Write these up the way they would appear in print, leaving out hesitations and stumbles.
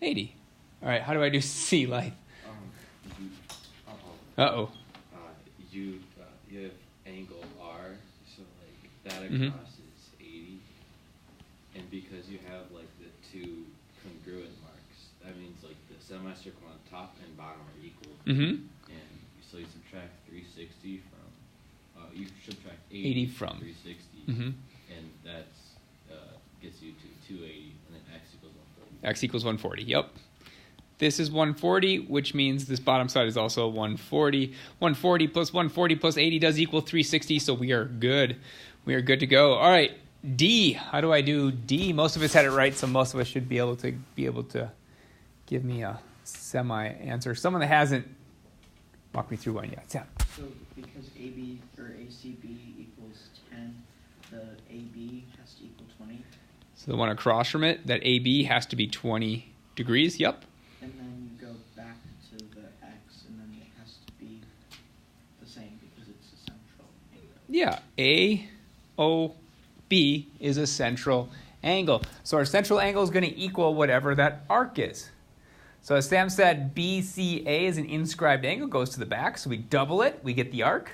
80. All right, how do I do C, Light? You, Uh-oh. you have angle R, so like that Mhm. across is 80, and because you have like the two congruent marks, that means like the semicircle on top and bottom are equal, Mm-hmm. and so you subtract 360 from, you subtract 80 80 from. 360, Mm-hmm. and that's gets you to 280, and then x equals 140. X equals 140. Yep. This is 140, which means this bottom side is also 140. 140 plus 140 plus 80 does equal 360, so we are good. We are good to go. All right, D. How do I do D? Most of us had it right, so most of us should be able to give me a semi-answer. Someone that hasn't, walk me through one yet. Yeah. So because AB or ACB equals 10, the AB has to equal 20. So the one across from it, that AB has to be 20 degrees. Yep. And then you go back to the X, and then it has to be the same because it's a central angle. Yeah, AOB is a central angle. So our central angle is going to equal whatever that arc is. So as Sam said, BCA is an inscribed angle, goes to the back. So we double it, we get the arc.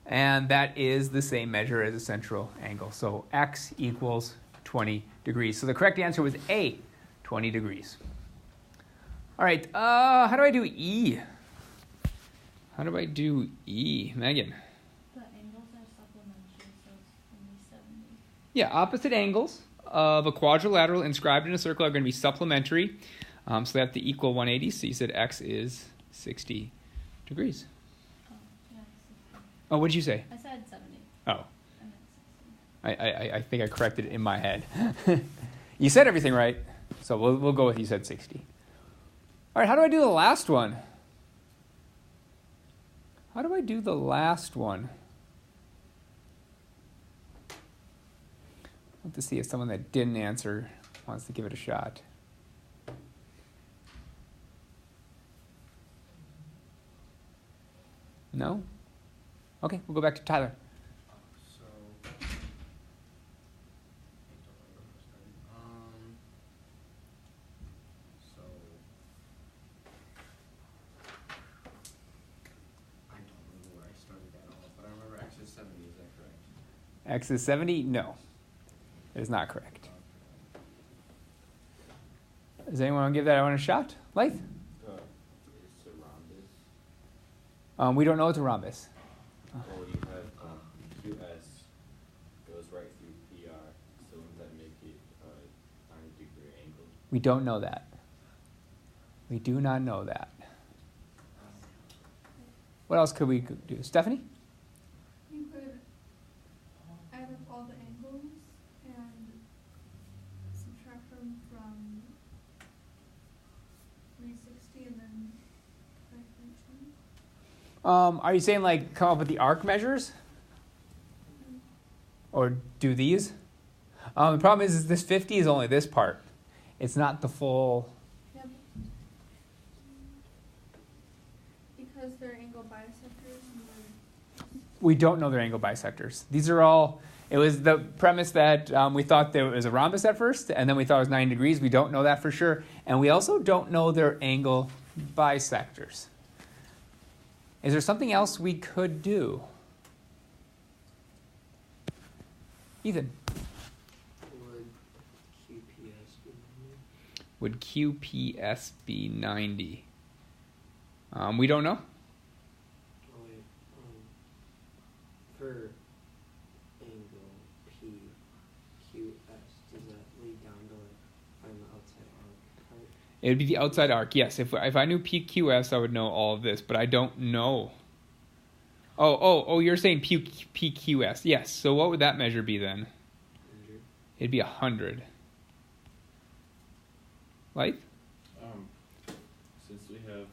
And that is the same measure as a central angle. So X equals 20 degrees. So the correct answer was A, 20 degrees. All right, how do I do E? How do I do E? Megan? The angles are supplementary, so it's only 70. Yeah, opposite angles of a quadrilateral inscribed in a circle are going to be supplementary. So they have to equal 180. So you said X is 60 degrees. Oh, yeah, 60. Oh, what did you say? I said 70. Oh, I meant 60. I think I corrected it in my head. You said everything right, so we'll go with you said 60. All right, how do I do the last one? How do I do the last one? I want to see if someone that didn't answer wants to give it a shot. No? Okay, we'll go back to Tyler. So, so I don't remember where I started at all, but I remember X is 70. Is that correct? X is 70? No, it is not correct. Does anyone want to give that one a shot? Leith? It's a rhombus. We don't know it's a rhombus. Well, you have QS goes right through PR, so wouldn't that make it a 90-degree angle? We don't know that. We do not know that. What else could we do? Stephanie? You could add up all the angles and subtract them from 360 and then 5.2. Are you saying like come up with the arc measures? Or do these? The problem is this 50 is only this part. It's not the full. Yep. Because they're angle bisectors. We don't know their angle bisectors. These are all, it was the premise that we thought there was a rhombus at first, and then we thought it was 90 degrees. We don't know that for sure. And we also don't know their angle bisectors. Is there something else we could do? Ethan. Would QPS be 90? Would QPS be 90? We don't know. Oh, wait. For angle PQS, does that lead down to find the outside arc part? It would be the outside arc, yes. If I knew PQS, I would know all of this, but I don't know. Oh, you're saying PQS. Yes, so what would that measure be then? 100. It'd be 100. Light? Since we have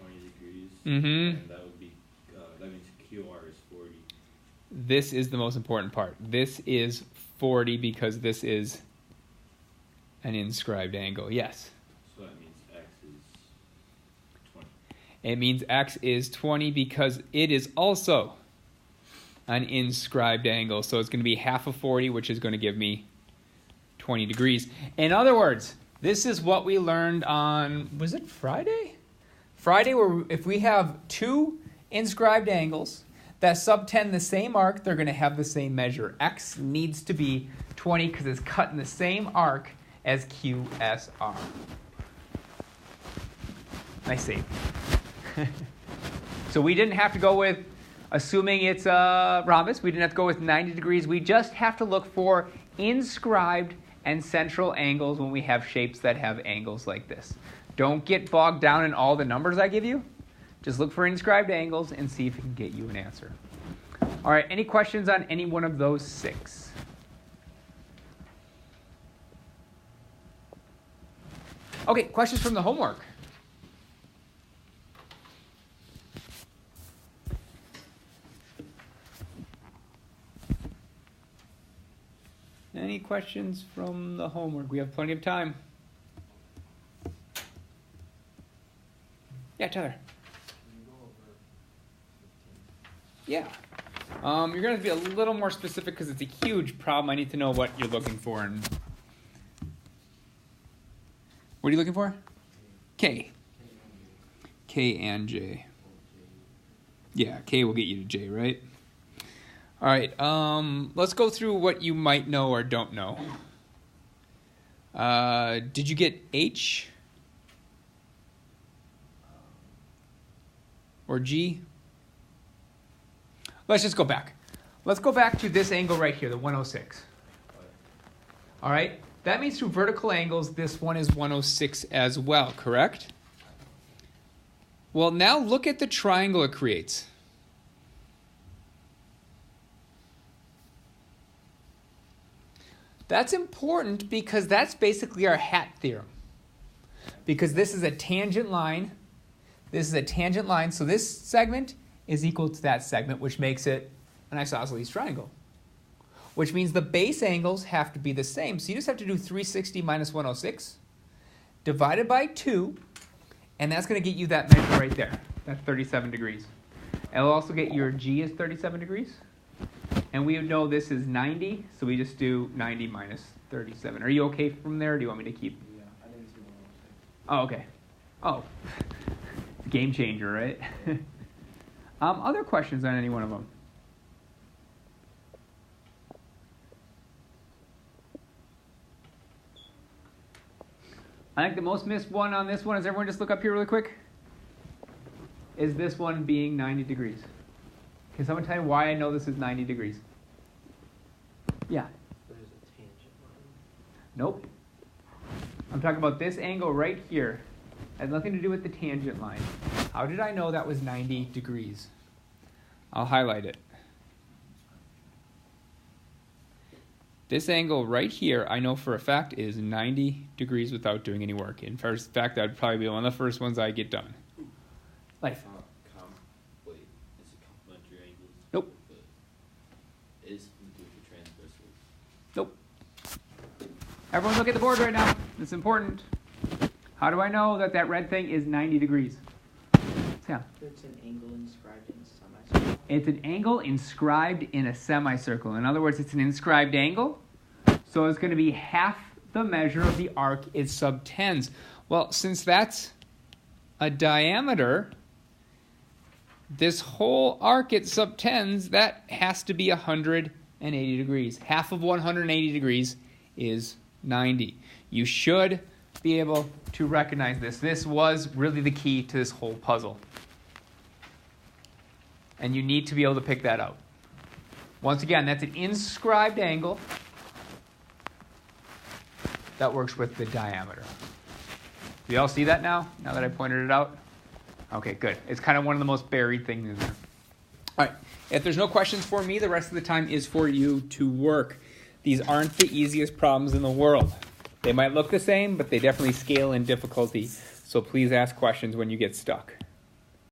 20 degrees, Mm-hmm. and that would be that means QR is 40. This is the most important part. This is 40 because this is an inscribed angle. Yes. So that means X is 20. It means X is 20 because it is also an inscribed angle. So it's going to be half of 40, which is going to give me 20 degrees. In other words, This is what we learned on, was it Friday? Friday, where if we have two inscribed angles that subtend the same arc, they're going to have the same measure. X needs to be 20 because it's cut in the same arc as QSR. Nice save. So we didn't have to go with, assuming it's a rhombus, we didn't have to go with 90 degrees. We just have to look for inscribed and central angles when we have shapes that have angles like this. Don't get bogged down in all the numbers I give you. Just look for inscribed angles and see if it can get you an answer. All right, any questions on any one of those 6? Okay, questions from the homework. Any questions from the homework? We have plenty of time. Yeah, Tyler. Yeah. You're going to have to be a little more specific because it's a huge problem. I need to know what you're looking for. And what are you looking for? K. K and J. Yeah, K will get you to J, right? All right. Let's go through what you might know or don't know. Did you get H? Or G? Let's just go back. Let's go back to this angle right here, the 106. All right? That means through vertical angles, this one is 106 as well, correct? Well, now look at the triangle it creates. That's important because that's basically our hat theorem. Because this is a tangent line. This is a tangent line, so this segment is equal to that segment, which makes it an isosceles triangle. Which means the base angles have to be the same. So you just have to do 360 minus 106 divided by 2, and that's going to get you that measure right there. That's 37 degrees. And it'll also get your G is 37 degrees. And we know this is 90, so we just do 90 minus 37. Are you okay from there, or do you want me to keep? Yeah, I didn't see 106. Oh, okay. Oh, game changer, right? Other questions on any one of them? I think the most missed one on this one is, everyone just look up here really quick, is this one being 90 degrees. Can someone tell me why I know this is 90 degrees? Yeah. There's a tangent line. Nope. I'm talking about this angle right here. Has nothing to do with the tangent line. How did I know that was 90 degrees? I'll highlight it. This angle right here, I know for a fact, is 90 degrees without doing any work. In fact, that would probably be one of the first ones I get done. Life. Wait, is it complementary angles? Nope. But is due to transversal? Nope. Everyone look at the board right now. It's important. How do I know that that red thing is 90 degrees? Sam. It's an angle inscribed in a semicircle. It's an angle inscribed in a semicircle. In other words, it's an inscribed angle. So it's going to be half the measure of the arc it subtends. Well, since that's a diameter, this whole arc it subtends, that has to be 180 degrees. Half of 180 degrees is 90. You should be able to recognize this. This was really the key to this whole puzzle. And you need to be able to pick that out. Once again, that's an inscribed angle that works with the diameter. Do you all see that now that I pointed it out? Okay, good. It's kind of one of the most buried things in there. All right, if there's no questions for me, the rest of the time is for you to work. These aren't the easiest problems in the world. They might look the same, but they definitely scale in difficulty. So please ask questions when you get stuck.